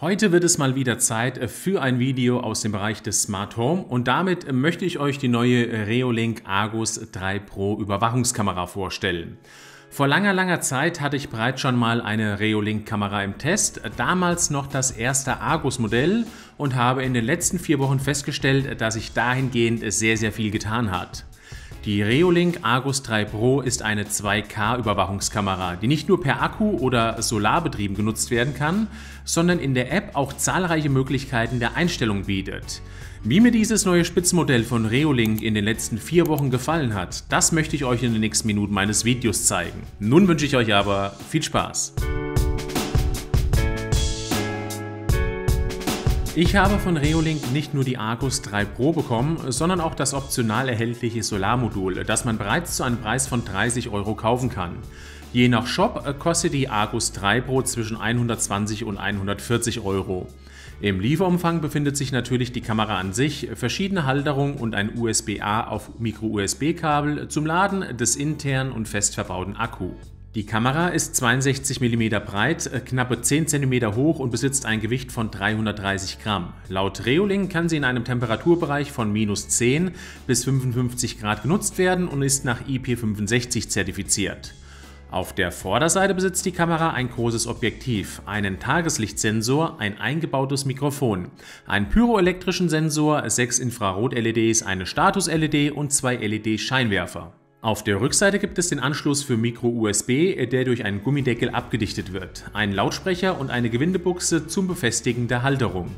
Heute wird es mal wieder Zeit für ein Video aus dem Bereich des Smart Home und damit möchte ich euch die neue Reolink Argus 3 Pro Überwachungskamera vorstellen. Vor langer Zeit hatte ich bereits schon mal eine Reolink-Kamera im Test, damals noch das erste Argus-Modell und habe in den letzten 4 Wochen festgestellt, dass sich dahingehend sehr viel getan hat. Die Reolink Argus 3 Pro ist eine 2K-Überwachungskamera, die nicht nur per Akku oder Solarbetrieben genutzt werden kann, sondern in der App auch zahlreiche Möglichkeiten der Einstellung bietet. Wie mir dieses neue Spitzenmodell von Reolink in den letzten 4 Wochen gefallen hat, das möchte ich euch in den nächsten Minuten meines Videos zeigen. Nun wünsche ich euch aber viel Spaß! Ich habe von Reolink nicht nur die Argus 3 Pro bekommen, sondern auch das optional erhältliche Solarmodul, das man bereits zu einem Preis von 30 € kaufen kann. Je nach Shop kostet die Argus 3 Pro zwischen 120 und 140 €. Im Lieferumfang befindet sich natürlich die Kamera an sich, verschiedene Halterungen und ein USB-A auf Micro-USB-Kabel zum Laden des internen und fest verbauten Akku. Die Kamera ist 62 mm breit, knappe 10 cm hoch und besitzt ein Gewicht von 330 Gramm. Laut Reolink kann sie in einem Temperaturbereich von -10 bis 55 Grad genutzt werden und ist nach IP65 zertifiziert. Auf der Vorderseite besitzt die Kamera ein großes Objektiv, einen Tageslichtsensor, ein eingebautes Mikrofon, einen pyroelektrischen Sensor, 6 Infrarot-LEDs, eine Status-LED und 2 LED-Scheinwerfer. Auf der Rückseite gibt es den Anschluss für Micro-USB, der durch einen Gummideckel abgedichtet wird, einen Lautsprecher und eine Gewindebuchse zum Befestigen der Halterung.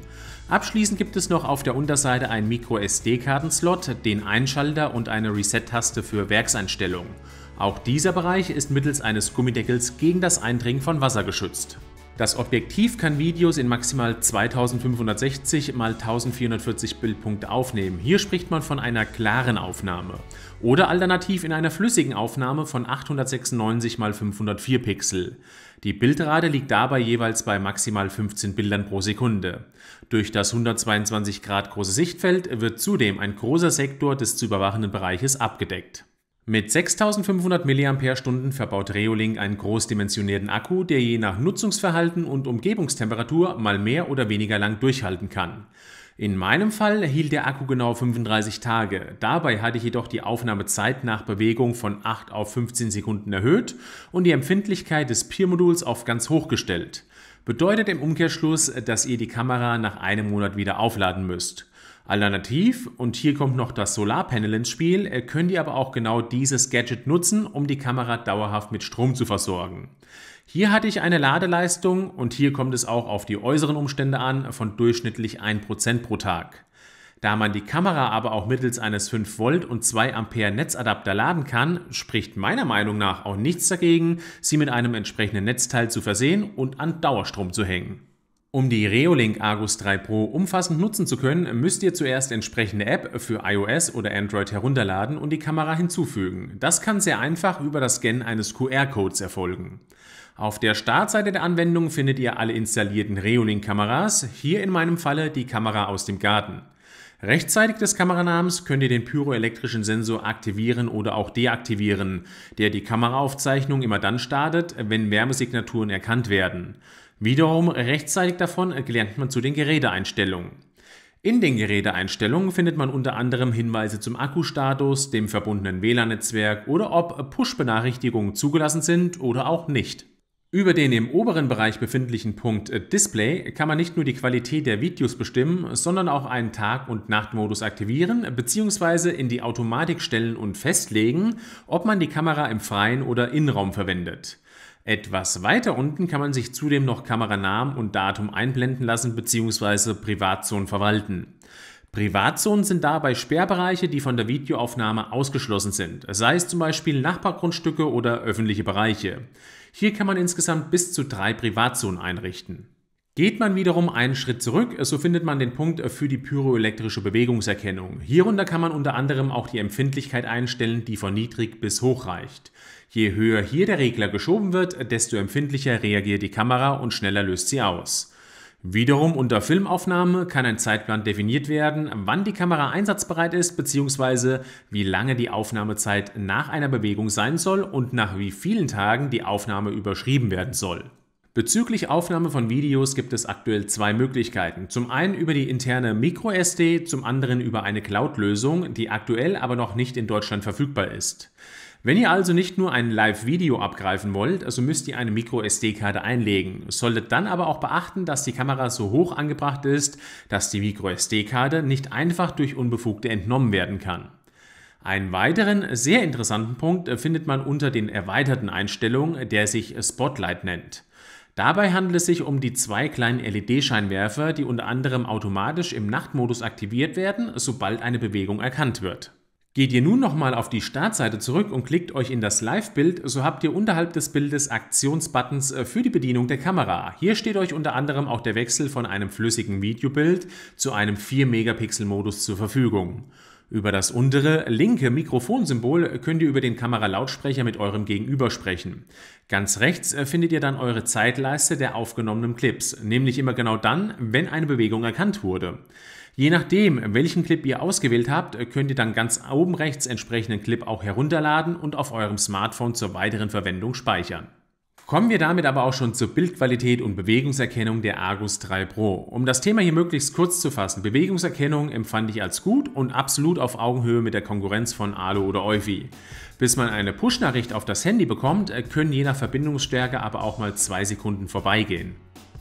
Abschließend gibt es noch auf der Unterseite einen Micro-SD-Kartenslot, den Einschalter und eine Reset-Taste für Werkseinstellungen. Auch dieser Bereich ist mittels eines Gummideckels gegen das Eindringen von Wasser geschützt. Das Objektiv kann Videos in maximal 2560 x 1440 Bildpunkte aufnehmen. Hier spricht man von einer klaren Aufnahme. Oder alternativ in einer flüssigen Aufnahme von 896 x 504 Pixel. Die Bildrate liegt dabei jeweils bei maximal 15 Bildern pro Sekunde. Durch das 122 Grad große Sichtfeld wird zudem ein großer Sektor des zu überwachenden Bereiches abgedeckt. Mit 6500 mAh verbaut Reolink einen großdimensionierten Akku, der je nach Nutzungsverhalten und Umgebungstemperatur mal mehr oder weniger lang durchhalten kann. In meinem Fall hielt der Akku genau 35 Tage. Dabei hatte ich jedoch die Aufnahmezeit nach Bewegung von 8 auf 15 Sekunden erhöht und die Empfindlichkeit des Peer-Moduls auf ganz hoch gestellt. Bedeutet im Umkehrschluss, dass ihr die Kamera nach einem Monat wieder aufladen müsst. Alternativ, und hier kommt noch das Solarpanel ins Spiel, könnt ihr aber auch genau dieses Gadget nutzen, um die Kamera dauerhaft mit Strom zu versorgen. Hier hatte ich eine Ladeleistung, und hier kommt es auch auf die äußeren Umstände an, von durchschnittlich 1% pro Tag. Da man die Kamera aber auch mittels eines 5 Volt und 2 Ampere Netzadapter laden kann, spricht meiner Meinung nach auch nichts dagegen, sie mit einem entsprechenden Netzteil zu versehen und an Dauerstrom zu hängen. Um die Reolink Argus 3 Pro umfassend nutzen zu können, müsst ihr zuerst entsprechende App für iOS oder Android herunterladen und die Kamera hinzufügen. Das kann sehr einfach über das Scannen eines QR-Codes erfolgen. Auf der Startseite der Anwendung findet ihr alle installierten Reolink-Kameras, hier in meinem Falle die Kamera aus dem Garten. Rechtsseitig des Kameranamens könnt ihr den pyroelektrischen Sensor aktivieren oder auch deaktivieren, der die Kameraaufzeichnung immer dann startet, wenn Wärmesignaturen erkannt werden. Wiederum rechtsseitig davon gelangt man zu den Geräteeinstellungen. In den Geräteeinstellungen findet man unter anderem Hinweise zum Akkustatus, dem verbundenen WLAN-Netzwerk oder ob Push-Benachrichtigungen zugelassen sind oder auch nicht. Über den im oberen Bereich befindlichen Punkt Display kann man nicht nur die Qualität der Videos bestimmen, sondern auch einen Tag- und Nachtmodus aktivieren bzw. in die Automatik stellen und festlegen, ob man die Kamera im Freien oder Innenraum verwendet. Etwas weiter unten kann man sich zudem noch Kameranamen und Datum einblenden lassen bzw. Privatzonen verwalten. Privatzonen sind dabei Sperrbereiche, die von der Videoaufnahme ausgeschlossen sind, sei es zum Beispiel Nachbargrundstücke oder öffentliche Bereiche. Hier kann man insgesamt bis zu 3 Privatzonen einrichten. Geht man wiederum einen Schritt zurück, so findet man den Punkt für die pyroelektrische Bewegungserkennung. Hierunter kann man unter anderem auch die Empfindlichkeit einstellen, die von niedrig bis hoch reicht. Je höher hier der Regler geschoben wird, desto empfindlicher reagiert die Kamera und schneller löst sie aus. Wiederum unter Filmaufnahme kann ein Zeitplan definiert werden, wann die Kamera einsatzbereit ist bzw. wie lange die Aufnahmezeit nach einer Bewegung sein soll und nach wie vielen Tagen die Aufnahme überschrieben werden soll. Bezüglich Aufnahme von Videos gibt es aktuell zwei Möglichkeiten. Zum einen über die interne MicroSD, zum anderen über eine Cloud-Lösung, die aktuell aber noch nicht in Deutschland verfügbar ist. Wenn ihr also nicht nur ein Live-Video abgreifen wollt, so müsst ihr eine MicroSD-Karte einlegen. Solltet dann aber auch beachten, dass die Kamera so hoch angebracht ist, dass die MicroSD-Karte nicht einfach durch Unbefugte entnommen werden kann. Einen weiteren sehr interessanten Punkt findet man unter den erweiterten Einstellungen, der sich Spotlight nennt. Dabei handelt es sich um die zwei kleinen LED-Scheinwerfer, die unter anderem automatisch im Nachtmodus aktiviert werden, sobald eine Bewegung erkannt wird. Geht ihr nun nochmal auf die Startseite zurück und klickt euch in das Live-Bild, so habt ihr unterhalb des Bildes Aktionsbuttons für die Bedienung der Kamera. Hier steht euch unter anderem auch der Wechsel von einem flüssigen Videobild zu einem 4-Megapixel-Modus zur Verfügung. Über das untere linke Mikrofonsymbol könnt ihr über den Kameralautsprecher mit eurem Gegenüber sprechen. Ganz rechts findet ihr dann eure Zeitleiste der aufgenommenen Clips, nämlich immer genau dann, wenn eine Bewegung erkannt wurde. Je nachdem, welchen Clip ihr ausgewählt habt, könnt ihr dann ganz oben rechts entsprechenden Clip auch herunterladen und auf eurem Smartphone zur weiteren Verwendung speichern. Kommen wir damit aber auch schon zur Bildqualität und Bewegungserkennung der Argus 3 Pro. Um das Thema hier möglichst kurz zu fassen, Bewegungserkennung empfand ich als gut und absolut auf Augenhöhe mit der Konkurrenz von ALO oder Eufy. Bis man eine Push-Nachricht auf das Handy bekommt, können je nach Verbindungsstärke aber auch mal 2 Sekunden vorbeigehen.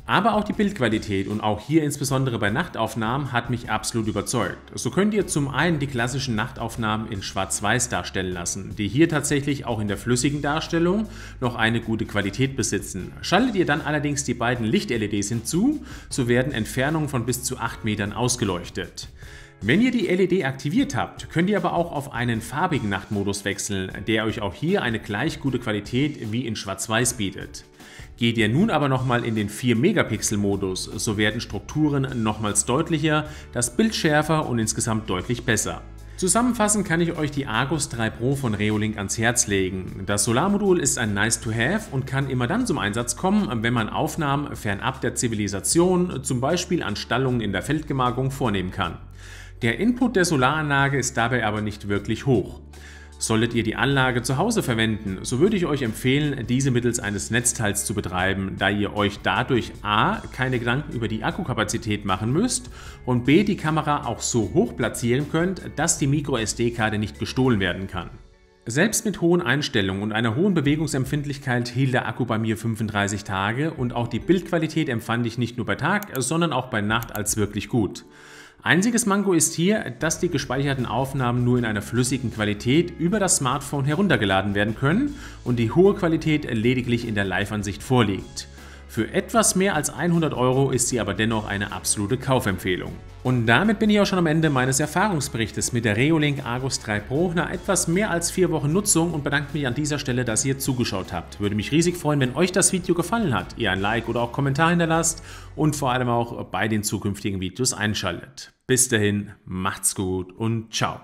Aber auch die Bildqualität und auch hier insbesondere bei Nachtaufnahmen hat mich absolut überzeugt. So könnt ihr zum einen die klassischen Nachtaufnahmen in Schwarz-Weiß darstellen lassen, die hier tatsächlich auch in der flüssigen Darstellung noch eine gute Qualität besitzen. Schaltet ihr dann allerdings die beiden Licht-LEDs hinzu, so werden Entfernungen von bis zu 8 Metern ausgeleuchtet. Wenn ihr die LED aktiviert habt, könnt ihr aber auch auf einen farbigen Nachtmodus wechseln, der euch auch hier eine gleich gute Qualität wie in Schwarz-Weiß bietet. Geht ihr nun aber nochmal in den 4-Megapixel-Modus, so werden Strukturen nochmals deutlicher, das Bild schärfer und insgesamt deutlich besser. Zusammenfassend kann ich euch die Argus 3 Pro von Reolink ans Herz legen. Das Solarmodul ist ein Nice-to-have und kann immer dann zum Einsatz kommen, wenn man Aufnahmen fernab der Zivilisation, zum Beispiel an Stallungen in der Feldgemarkung, vornehmen kann. Der Input der Solaranlage ist dabei aber nicht wirklich hoch. Solltet ihr die Anlage zu Hause verwenden, so würde ich euch empfehlen, diese mittels eines Netzteils zu betreiben, da ihr euch dadurch a. keine Gedanken über die Akkukapazität machen müsst und b. die Kamera auch so hoch platzieren könnt, dass die MicroSD-Karte nicht gestohlen werden kann. Selbst mit hohen Einstellungen und einer hohen Bewegungsempfindlichkeit hielt der Akku bei mir 35 Tage und auch die Bildqualität empfand ich nicht nur bei Tag, sondern auch bei Nacht als wirklich gut. Einziges Manko ist hier, dass die gespeicherten Aufnahmen nur in einer flüssigen Qualität über das Smartphone heruntergeladen werden können und die hohe Qualität lediglich in der Live-Ansicht vorliegt. Für etwas mehr als 100 € ist sie aber dennoch eine absolute Kaufempfehlung. Und damit bin ich auch schon am Ende meines Erfahrungsberichtes mit der Reolink Argus 3 Pro nach etwas mehr als 4 Wochen Nutzung und bedanke mich an dieser Stelle, dass ihr zugeschaut habt. Würde mich riesig freuen, wenn euch das Video gefallen hat, ihr ein Like oder auch Kommentar hinterlasst und vor allem auch bei den zukünftigen Videos einschaltet. Bis dahin, macht's gut und ciao.